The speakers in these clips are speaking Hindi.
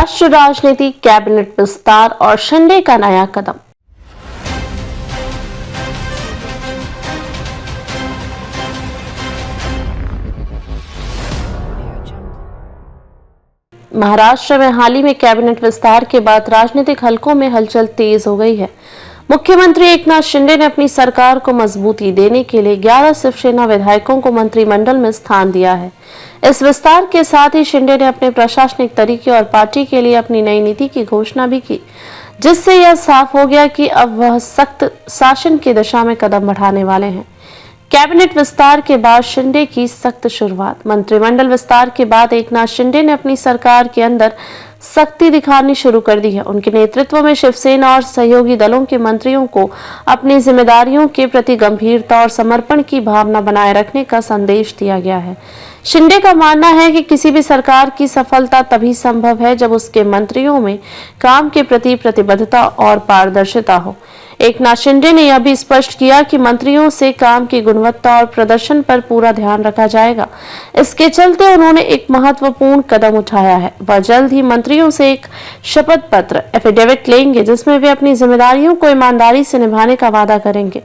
महाराष्ट्र राजनीति, कैबिनेट विस्तार और शिंदे का नया कदम। महाराष्ट्र में हाल ही में कैबिनेट विस्तार के बाद राजनीतिक हलकों में हलचल तेज हो गई है। मुख्यमंत्री एकनाथ शिंदे ने अपनी सरकार को मजबूती देने के लिए 11 शिवसेना विधायकों को मंत्रिमंडल में स्थान दिया है। इस विस्तार के साथ ही शिंदे ने अपने प्रशासनिक तरीके और पार्टी के लिए अपनी नई नीति की घोषणा भी की, जिससे यह साफ हो गया कि अब वह सख्त शासन की दिशा में कदम बढ़ाने वाले हैं। कैबिनेट विस्तार के बाद शिंदे की सख्त शुरुआत। मंत्रिमंडल विस्तार के बाद एकनाथ शिंदे ने अपनी सरकार के अंदर सख्ती दिखानी शुरू कर दी है। उनके नेतृत्व में शिवसेना और सहयोगी दलों के मंत्रियों को अपनी जिम्मेदारियों के प्रति गंभीरता और समर्पण की भावना बनाए रखने का संदेश दिया गया है। शिंदे का मानना है कि किसी भी सरकार की सफलता तभी संभव है जब उसके मंत्रियों में काम के प्रति प्रतिबद्धता और पारदर्शिता हो। एकनाथ शिंदे ने यह भी स्पष्ट किया कि मंत्रियों से काम की गुणवत्ता और प्रदर्शन पर पूरा ध्यान रखा जाएगा। इसके चलते उन्होंने एक महत्वपूर्ण कदम उठाया है। वह जल्द ही मंत्रियों से एक शपथ पत्र एफिडेविट लेंगे, जिसमें वे अपनी जिम्मेदारियों को ईमानदारी से निभाने का वादा करेंगे।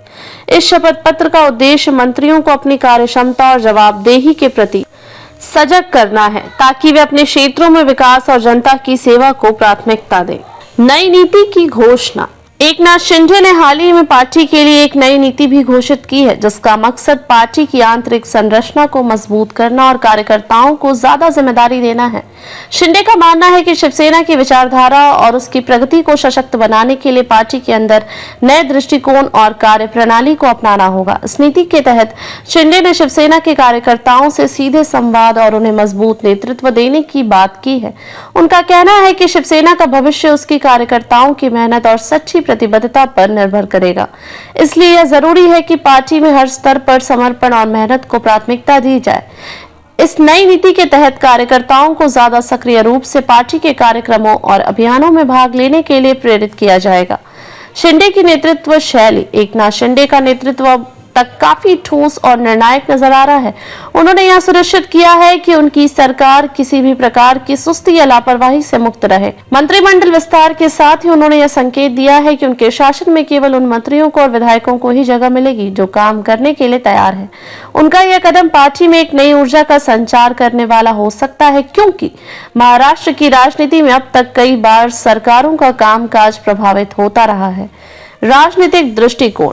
इस शपथ पत्र का उद्देश्य मंत्रियों को अपनी कार्यक्षमता और जवाबदेही के प्रति सजग करना है, ताकि वे अपने क्षेत्रों में विकास और जनता की सेवा को प्राथमिकता दें। नई नीति की घोषणा। एकनाथ शिंदे ने हाल ही में पार्टी के लिए एक नई नीति भी घोषित की है, जिसका मकसद पार्टी की आंतरिक संरचना को मजबूत करना और कार्यकर्ताओं को ज्यादा जिम्मेदारी देना है। शिंदे का मानना है कि शिवसेना की विचारधारा और उसकी प्रगति को सशक्त बनाने के लिए पार्टी के अंदर नए दृष्टिकोण और कार्यप्रणाली को अपनाना होगा। इस नीति के तहत शिंदे ने शिवसेना के कार्यकर्ताओं से सीधे संवाद और उन्हें मजबूत नेतृत्व देने की बात की है। उनका कहना है कि शिवसेना का भविष्य उसकी कार्यकर्ताओं की मेहनत और सच्ची प्रतिबद्धता पर निर्भर करेगा। इसलिए यह जरूरी है कि पार्टी में हर स्तर पर समर्पण और मेहनत को प्राथमिकता दी जाए। इस नई नीति के तहत कार्यकर्ताओं को ज्यादा सक्रिय रूप से पार्टी के कार्यक्रमों और अभियानों में भाग लेने के लिए प्रेरित किया जाएगा। शिंदे की नेतृत्व शैली। एकनाथ शिंदे का नेतृत्व तक काफी ठोस और निर्णायक नजर आ रहा है। उन्होंने यह सुनिश्चित किया है कि उनकी सरकार किसी भी प्रकार की सुस्ती या लापरवाही से मुक्त रहे। मंत्रिमंडल विस्तार के साथ ही उन्होंने यह संकेत दिया है कि उनके शासन में केवल उन मंत्रियों को और विधायकों को ही जगह मिलेगी जो काम करने के लिए तैयार है। उनका यह कदम पार्टी में एक नई ऊर्जा का संचार करने वाला हो सकता है, क्योंकि महाराष्ट्र की राजनीति में अब तक कई बार सरकारों का कामकाज प्रभावित होता रहा है। राजनीतिक दृष्टिकोण।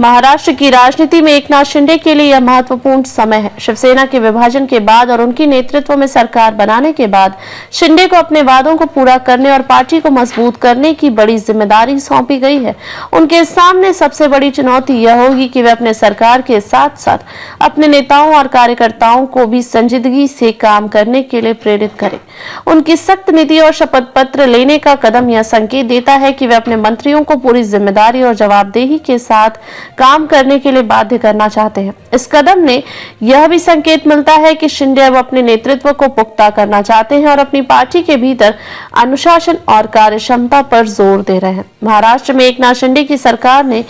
महाराष्ट्र की राजनीति में एकनाथ शिंदे के लिए यह महत्वपूर्ण समय है। शिवसेना के विभाजन के बाद और उनकी नेतृत्व में सरकार बनाने के बाद शिंदे को अपने वादों को पूरा करने और पार्टी को मजबूत करने की बड़ी जिम्मेदारी सौंपी गई है। उनके सामने सबसे बड़ी चुनौती यह होगी कि वे अपने सरकार के साथ साथ अपने नेताओं और कार्यकर्ताओं को भी संजीदगी से काम करने के लिए प्रेरित करें। उनकी सख्त नीति और शपथ पत्र लेने का कदम यह संकेत देता है कि वे अपने मंत्रियों को पूरी जिम्मेदारी और जवाबदेही के साथ काम करने के लिए बाध्य करना चाहते हैं। इस कदम ने यह भी संकेत मिलता है कि शिंदे अब अपने नेतृत्व को पुख्ता करना चाहते हैं और अपनी पार्टी के भीतर अनुशासन और कार्यक्षमता पर जोर दे रहे हैं। महाराष्ट्र में एकनाथ शिंदे की सरकार ने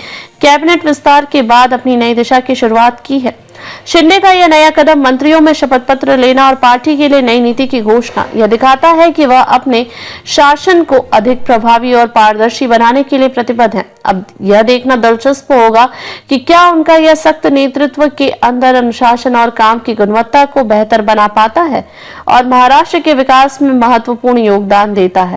कैबिनेट विस्तार के बाद अपनी नई दिशा की शुरुआत की है। शिंदे का यह नया कदम मंत्रियों में शपथ पत्र लेना और पार्टी के लिए नई नीति की घोषणा यह दिखाता है कि वह अपने शासन को अधिक प्रभावी और पारदर्शी बनाने के लिए प्रतिबद्ध है। अब यह देखना दिलचस्प होगा कि क्या उनका यह सख्त नेतृत्व के अंदर अनुशासन और काम की गुणवत्ता को बेहतर बना पाता है और महाराष्ट्र के विकास में महत्वपूर्ण योगदान देता है।